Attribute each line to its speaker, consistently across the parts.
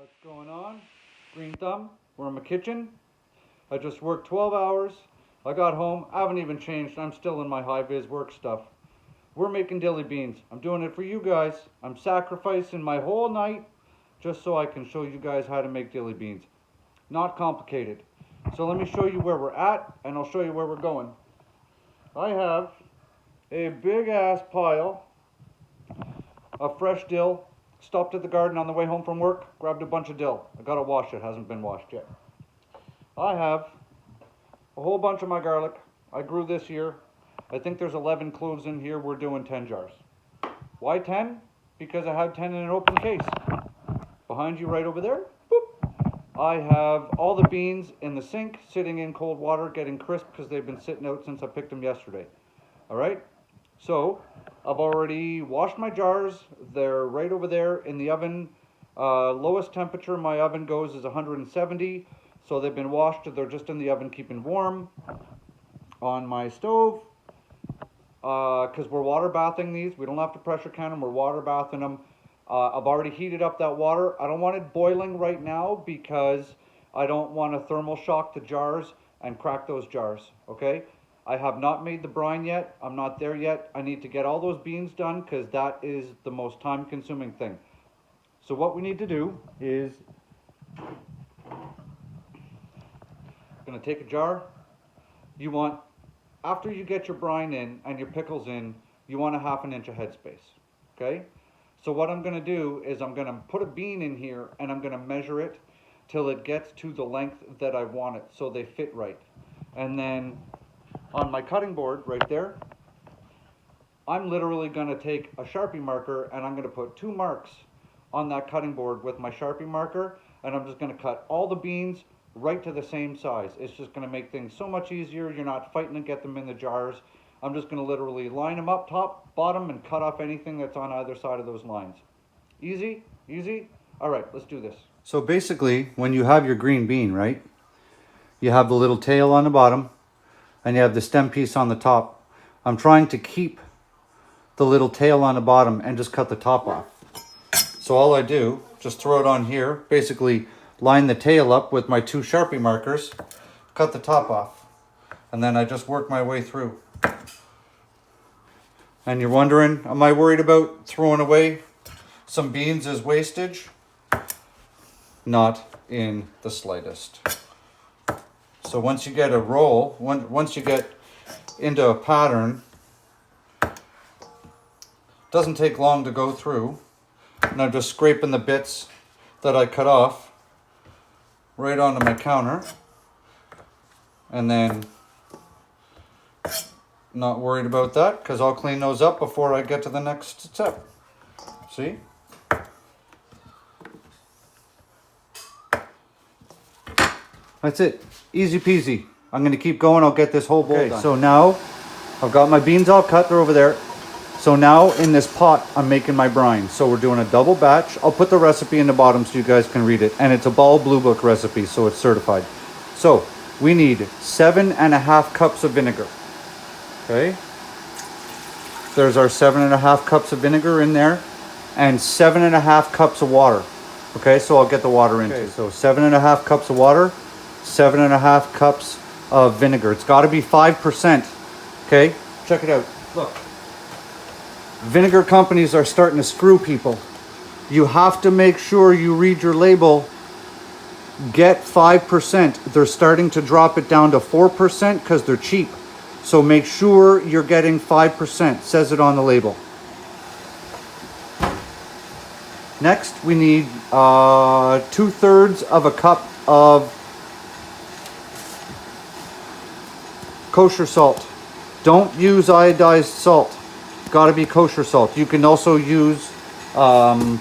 Speaker 1: What's going on? Green Thumb. We're in my kitchen. I just worked 12 hours. I got home. I haven't even changed. I'm still in my high-vis work stuff. We're making dilly beans. I'm doing it for you guys. I'm sacrificing my whole night just so I can show you guys how to make dilly beans. Not complicated. So let me show you where we're at, and I'll show you where we're going. I have a big-ass pile of fresh dill. Stopped at the garden on the way home from work, grabbed a bunch of dill. I gotta wash it, hasn't been washed yet. I have a whole bunch of my garlic. I grew this year. I think there's 11 cloves in here. We're doing 10 jars. Why 10? Because I have 10 in an open case. Behind you right over there, boop. I have all the beans in the sink, sitting in cold water, getting crisp because they've been sitting out since I picked them yesterday. All right? So, I've already washed my jars. They're right over there in the oven. Lowest temperature my oven goes is 170. So they've been washed. They're just in the oven keeping warm. On my stove, because we're water bathing these. We don't have to pressure can them. We're water bathing them. I've already heated up that water. I don't want it boiling right now because I don't want to thermal shock the jars and crack those jars, okay? I have not made the brine yet. I'm not there yet. I need to get all those beans done because that is the most time-consuming thing. So what we need to do is, I'm going to take a jar. You want, after you get your brine in and your pickles in, you want a 1/2 inch of headspace, okay? So what I'm going to do is I'm going to put a bean in here and I'm going to measure it till it gets to the length that I want it so they fit right. And then on my cutting board right there, I'm literally going to take a Sharpie marker and I'm going to put 2 marks on that cutting board with my Sharpie marker, and I'm just going to cut all the beans right to the same size. It's just going to make things so much easier. You're not fighting to get them in the jars. I'm just going to literally line them up top, bottom, and cut off anything that's on either side of those lines. Easy? Easy? All right, let's do this. So basically, when you have your green bean, right, you have the little tail on the bottom, and you have the stem piece on the top. I'm trying to keep the little tail on the bottom and just cut the top off. So all I do, just throw it on here, basically line the tail up with my 2 Sharpie markers, cut the top off, and then I just work my way through. And you're wondering, am I worried about throwing away some beans as wastage? Not in the slightest. So once you get a roll, once you get into a pattern, doesn't take long to go through. And I'm just scraping the bits that I cut off right onto my counter. And then not worried about that because I'll clean those up before I get to the next step. See? That's it. Easy peasy. I'm going to keep going. I'll get this whole bowl done. So now I've got my beans all cut. They're over there. So now in this pot, I'm making my brine. So we're doing a double batch. I'll put the recipe in the bottom so you guys can read it. And it's a Ball Blue Book recipe, so it's certified. So we need 7.5 cups of vinegar. Okay. There's our 7.5 cups of vinegar in there. And 7.5 cups of water. Okay, so I'll get the water in too. So 7.5 cups of water. 7.5 cups of vinegar. It's got to be 5%. Okay, check it out. Look, vinegar companies are starting to screw people. You have to make sure you read your label. Get 5%. They're starting to drop it down to 4% because they're cheap. So make sure you're getting 5%. Says it on the label. Next, we need 2/3 of a cup of kosher salt. Don't use iodized salt. Got to be kosher salt. You can also use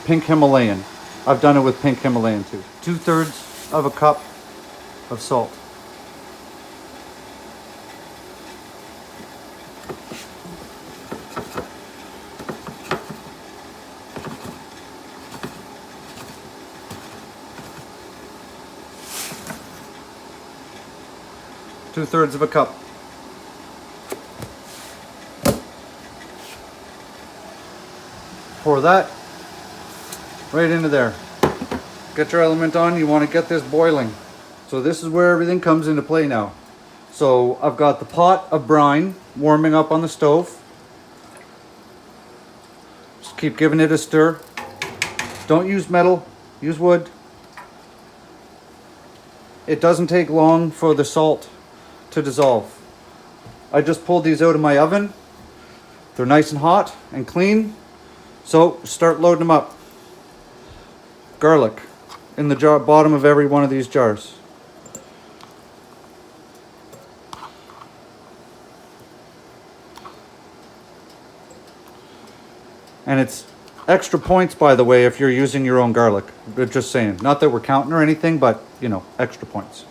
Speaker 1: pink Himalayan. I've done it with pink Himalayan too. 2/3 of a cup of salt. Two-thirds of a cup. Pour that right into there. Get your element on. You want to get this boiling. So this is where everything comes into play now. So I've got the pot of brine warming up on the stove. Just keep giving it a stir. Don't use metal, use wood. It doesn't take long for the salt to dissolve. I just pulled these out of my oven. They're nice and hot and clean. So start loading them up. Garlic in the jar, bottom of every one of these jars. And it's extra points, by the way, if you're using your own garlic. But just saying. Not that we're counting or anything, but, you know, extra points.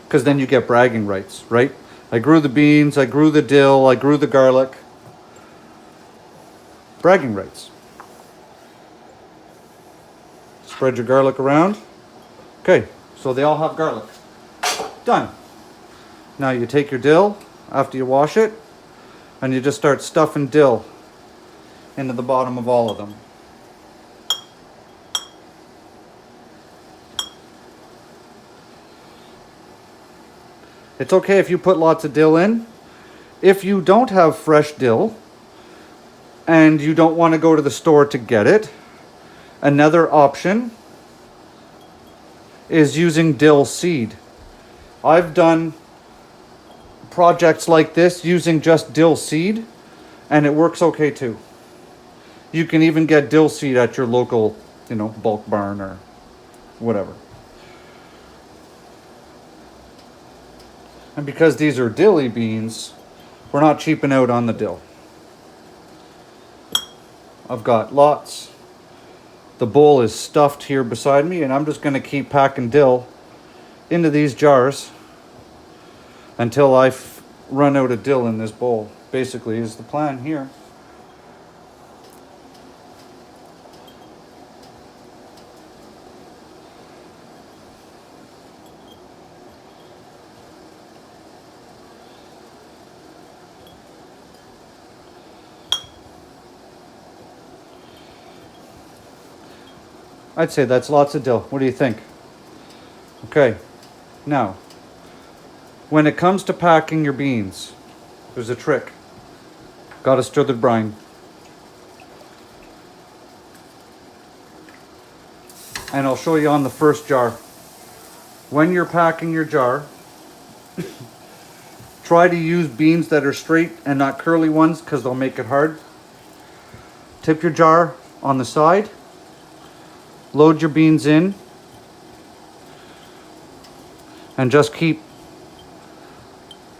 Speaker 1: Because then you get bragging rights, right? I grew the beans, I grew the dill, I grew the garlic. Bragging rights. Spread your garlic around. Okay, so they all have garlic. Done. Now you take your dill after you wash it, and you just start stuffing dill into the bottom of all of them. It's okay if you put lots of dill in. If you don't have fresh dill and you don't want to go to the store to get it, another option is using dill seed. I've done projects like this using just dill seed, and it works okay too. You can even get dill seed at your local, you know, bulk barn or whatever. And because these are dilly beans, we're not cheaping out on the dill. I've got lots. The bowl is stuffed here beside me, and I'm just going to keep packing dill into these jars until I run out of dill in this bowl. Basically is the plan here. I'd say that's lots of dill. What do you think? Okay, now, when it comes to packing your beans, there's a trick. Gotta stir the brine. And I'll show you on the first jar. When you're packing your jar, try to use beans that are straight and not curly ones, because they'll make it hard. Tip your jar on the side. Load your beans in and just keep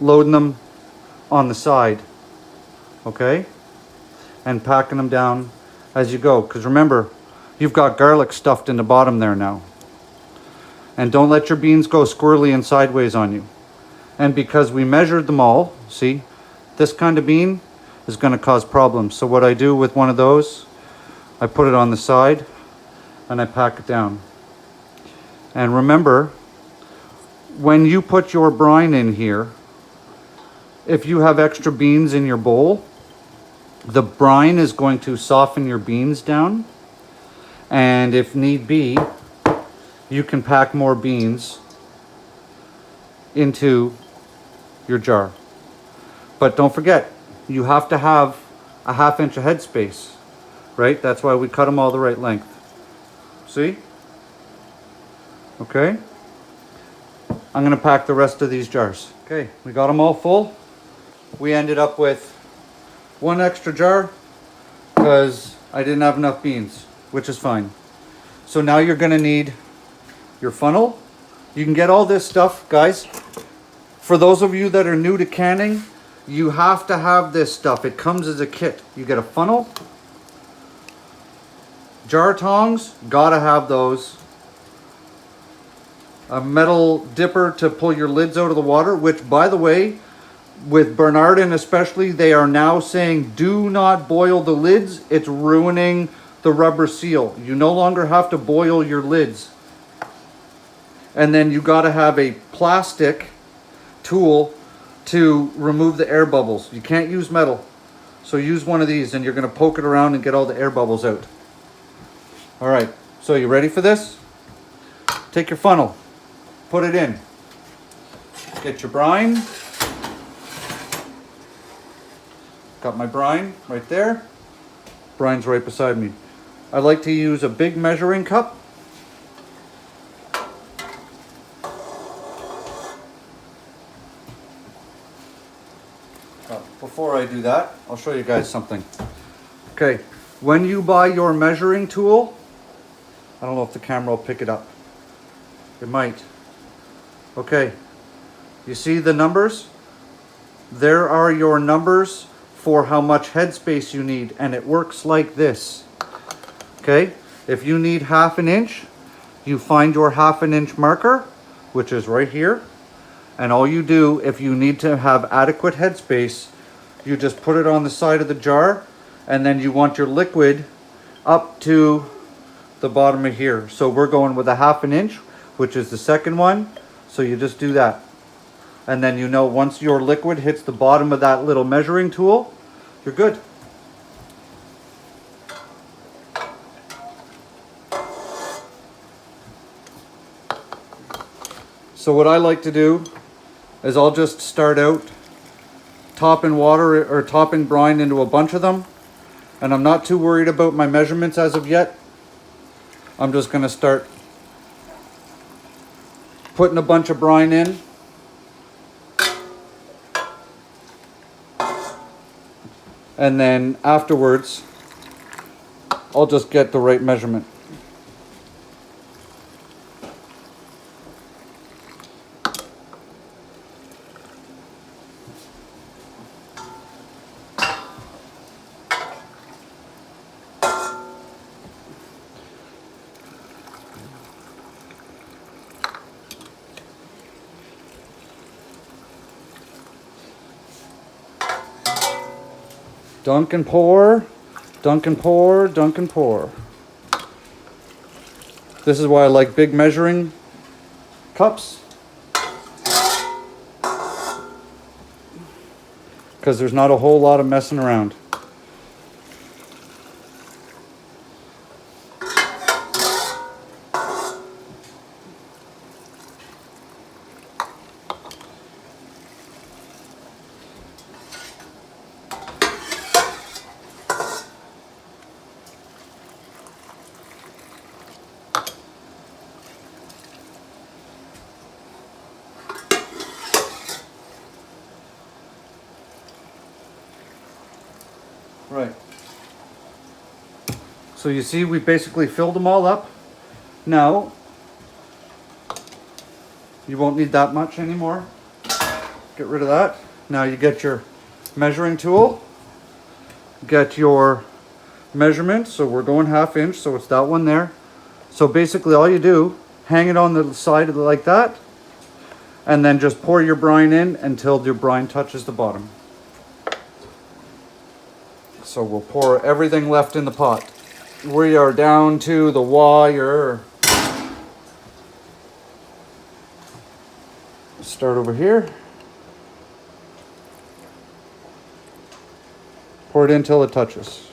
Speaker 1: loading them on the side, okay? And packing them down as you go, because remember, you've got garlic stuffed in the bottom there now. And don't let your beans go squirrely and sideways on you. And because we measured them all, see, this kind of bean is going to cause problems. So what I do with one of those, I put it on the side and I pack it down. And remember, when you put your brine in here, if you have extra beans in your bowl, the brine is going to soften your beans down. And if need be, you can pack more beans into your jar. But don't forget, you have to have a 1/2 inch of headspace, right? That's why we cut them all the right length. See? Okay. I'm going to pack the rest of these jars. Okay, we got them all full. We ended up with one extra jar because I didn't have enough beans, which is fine. So now you're going to need your funnel. You can get all this stuff, guys. For those of you that are new to canning, you have to have this stuff. It comes as a kit. You get a funnel. Jar tongs, gotta have those. A metal dipper to pull your lids out of the water, which, by the way, with Bernardin especially, they are now saying do not boil the lids. It's ruining the rubber seal. You no longer have to boil your lids. And then you gotta have a plastic tool to remove the air bubbles. You can't use metal. So use one of these and you're gonna poke it around and get all the air bubbles out. All right, so you ready for this? take your funnel, put it in. Get your brine. Got my brine right there. Brine's right beside me. I like to use a big measuring cup. Before I do that, I'll show you guys something. Okay, when you buy your measuring tool, I don't know if the camera will pick it up. It might. Okay, you see the numbers? There are your numbers for how much headspace you need, and it works like this. Okay, if you need 1/2 inch, you find your 1/2 inch marker, which is right here, and all you do, if you need to have adequate headspace, you just put it on the side of the jar, and then you want your liquid up to the bottom of here. So we're going with a 1/2 inch, which is the second one. So you just do that. And then you know once your liquid hits the bottom of that little measuring tool, you're good. So what I like to do is I'll just start out topping water or topping brine into a bunch of them, and I'm not too worried about my measurements as of yet. I'm just going to start putting a bunch of brine in, and then afterwards I'll just get the right measurement. Dunk and pour, dunk and pour, dunk and pour. This is why I like big measuring cups, because there's not a whole lot of messing around. Right. So you see we basically filled them all up. Now, you won't need that much anymore. Get rid of that. Now you get your measuring tool. Get your measurement. So we're going 1/2 inch, so it's that one there. So basically all you do, hang it on the side of it like that, and then just pour your brine in until your brine touches the bottom. So we'll pour everything left in the pot. We are down to the wire. Start over here. Pour it in till it touches.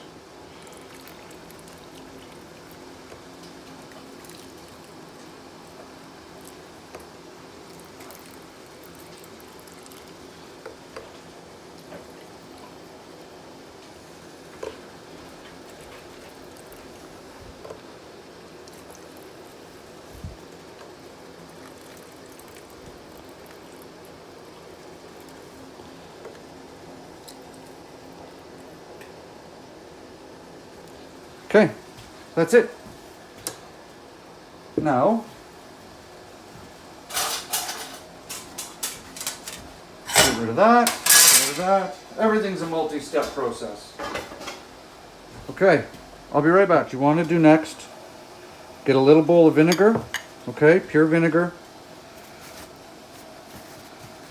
Speaker 1: Okay, that's it. Now, get rid of that, get rid of that. Everything's a multi-step process. Okay, I'll be right back. You want to do next, get a little bowl of vinegar, okay, pure vinegar.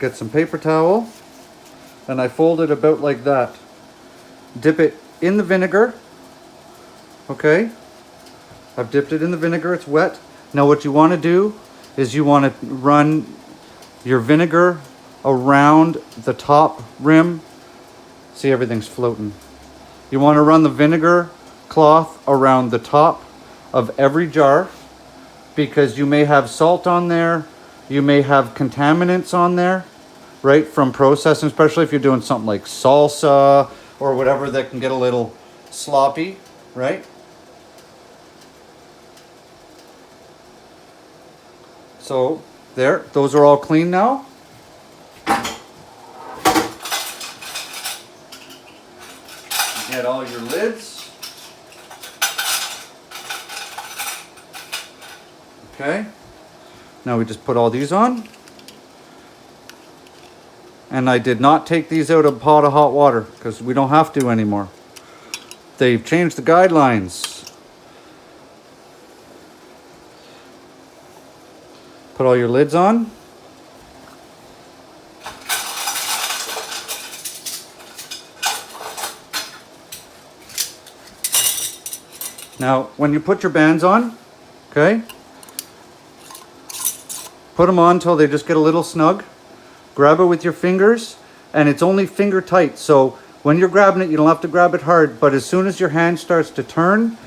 Speaker 1: Get some paper towel, and I fold it about like that. Dip it in the vinegar. Okay, I've dipped it in the vinegar, it's wet. Now what you want to do is you want to run your vinegar around the top rim. See, everything's floating. You want to run the vinegar cloth around the top of every jar. because you may have salt on there, you may have contaminants on there, right, from processing, especially if you're doing something like salsa or whatever that can get a little sloppy, right? So there, those are all clean now. Get all your lids. Okay. Now we just put all these on. And I did not take these out of a pot of hot water because we don't have to anymore. They've changed the guidelines. Put all your lids on. Now, when you put your bands on, okay, put them on until they just get a little snug. Grab it with your fingers, and it's only finger tight. So when you're grabbing it, you don't have to grab it hard, but as soon as your hand starts to turn,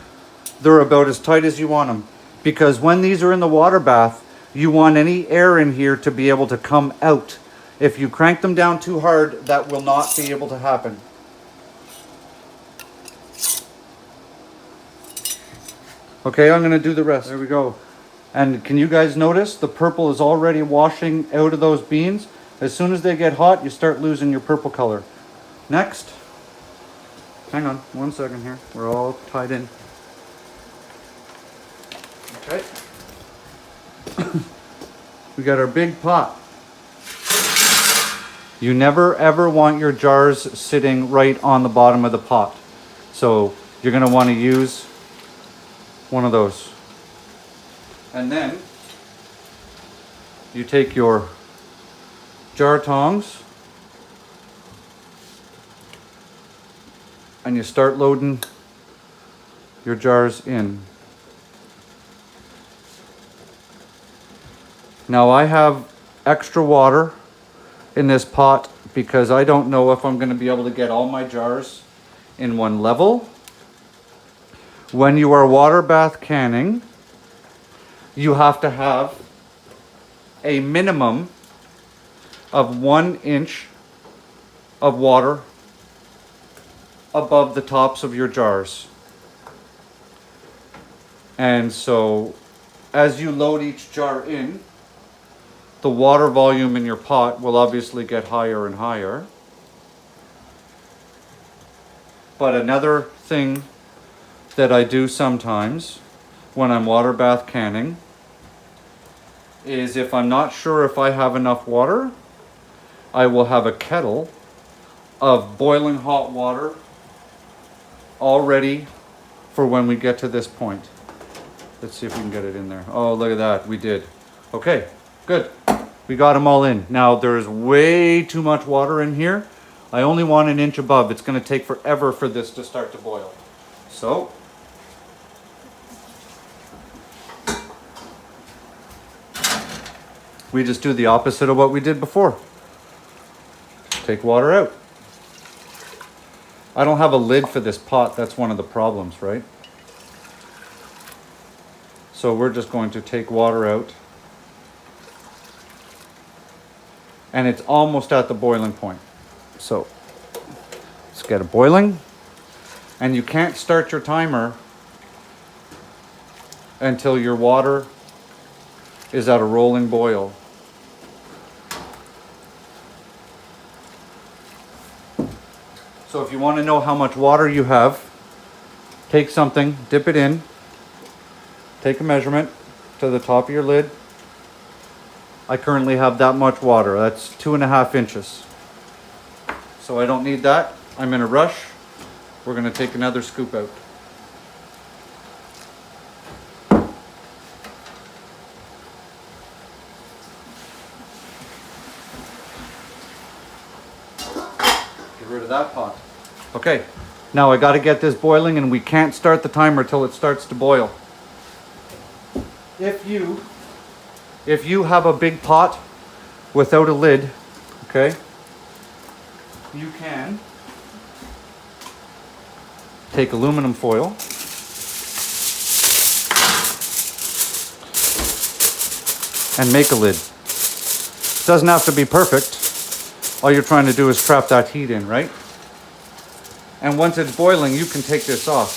Speaker 1: they're about as tight as you want them. Because when these are in the water bath, you want any air in here to be able to come out. If you crank them down too hard, that will not be able to happen. Okay, I'm gonna do the rest. There we go. And can you guys notice the purple is already washing out of those beans? As soon as they get hot, you start losing your purple color. Next, hang on 1 second here. We're all tied in. Okay. We got our big pot. You never ever want your jars sitting right on the bottom of the pot. So you're gonna wanna use one of those. And then you take your jar tongs and you start loading your jars in. Now I have extra water in this pot because I don't know if I'm going to be able to get all my jars in one level. When you are water bath canning, you have to have a minimum of 1 inch of water above the tops of your jars. And so as you load each jar in, the water volume in your pot will obviously get higher and higher. But another thing that I do sometimes when I'm water bath canning is if I'm not sure if I have enough water, I will have a kettle of boiling hot water all ready for when we get to this point. Let's see if we can get it in there. Oh, look at that, we did. Okay, good. We got them all in. Now there's way too much water in here. I only want 1 inch above. It's gonna take forever for this to start to boil. So, we just do the opposite of what we did before. Take water out. I don't have a lid for this pot. That's one of the problems, right? So we're just going to take water out. And it's almost at the boiling point. So let's get it boiling. And you can't start your timer until your water is at a rolling boil. So if you want to know how much water you have, take something, dip it in, take a measurement to the top of your lid. I currently have that much water. That's 2.5 inches. So I don't need that. I'm in a rush. We're going to take another scoop out. Get rid of that pot. Okay, now I got to get this boiling, and we can't start the timer till it starts to boil. If you have a big pot without a lid, okay, you can take aluminum foil, and make a lid. Doesn't have to be perfect. All you're trying to do is trap that heat in, right? And once it's boiling, you can take this off.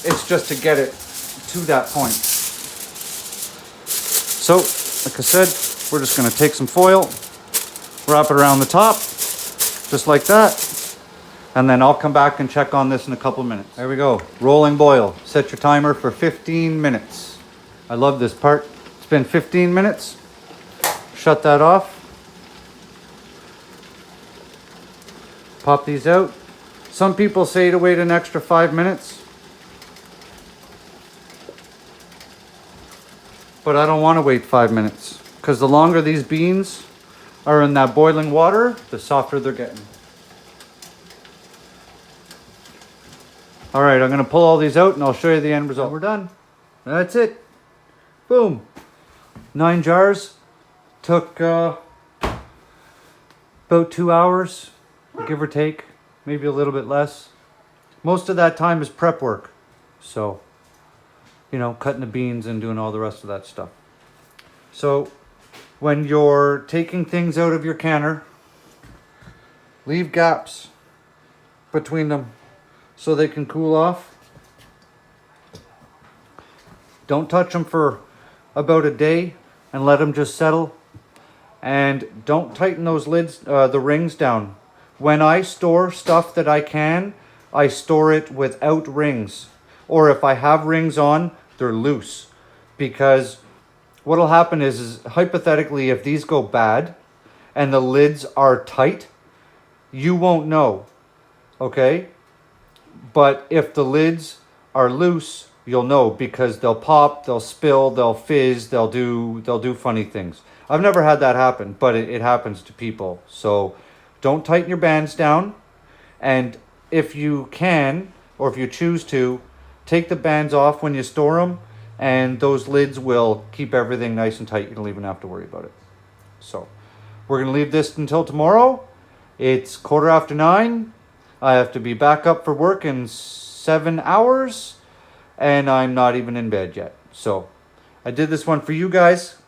Speaker 1: It's just to get it to that point. So, like I said, we're just gonna take some foil, wrap it around the top, just like that. And then I'll come back and check on this in a couple minutes. There we go, rolling boil. Set your timer for 15 minutes. I love this part. It's been 15 minutes. Shut that off. Pop these out. Some people say to wait an extra 5 minutes. But I don't want to wait 5 minutes, because the longer these beans are in that boiling water, the softer they're getting. All right, I'm gonna pull all these out and I'll show you the end result. We're done. That's it. Boom. 9 jars. Took about 2 hours, give or take, maybe a little bit less. Most of that time is prep work. So, you know, cutting the beans and doing all the rest of that stuff. So when you're taking things out of your canner, leave gaps between them so they can cool off. Don't touch them for about a day and let them just settle. And don't tighten those lids, the rings down. When I store stuff that I store it without rings. Or if I have rings on, they're loose. Because what'll happen is hypothetically, if these go bad and the lids are tight, you won't know, okay? But if the lids are loose, you'll know, because they'll pop, they'll spill, they'll fizz, they'll do funny things. I've never had that happen, but it happens to people. So don't tighten your bands down. And if you can, or if you choose to, take the bands off when you store them, and those lids will keep everything nice and tight. You don't even have to worry about it. So we're gonna leave this until tomorrow. It's 9:15. I have to be back up for work in 7 hours, and I'm not even in bed yet. So I did this one for you guys,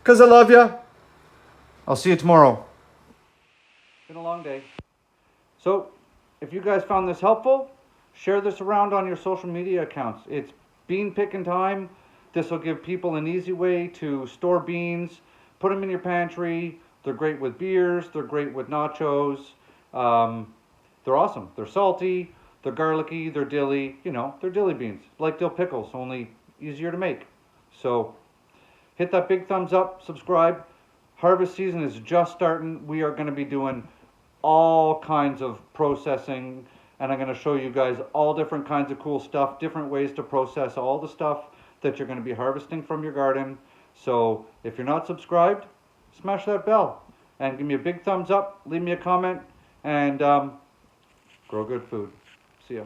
Speaker 1: because I love you. I'll see you tomorrow. It's been a long day. So if you guys found this helpful, share this around on your social media accounts. It's bean picking time. This will give people an easy way to store beans, put them in your pantry. They're great with beers. They're great with nachos. They're awesome. They're salty. They're garlicky. They're dilly. You know, they're dilly beans. Like dill pickles, only easier to make. So hit that big thumbs up, subscribe. Harvest season is just starting. We are going to be doing all kinds of processing, and I'm going to show you guys all different kinds of cool stuff, different ways to process all the stuff that you're going to be harvesting from your garden. So if you're not subscribed, smash that bell and give me a big thumbs up, leave me a comment, and grow good food. See ya.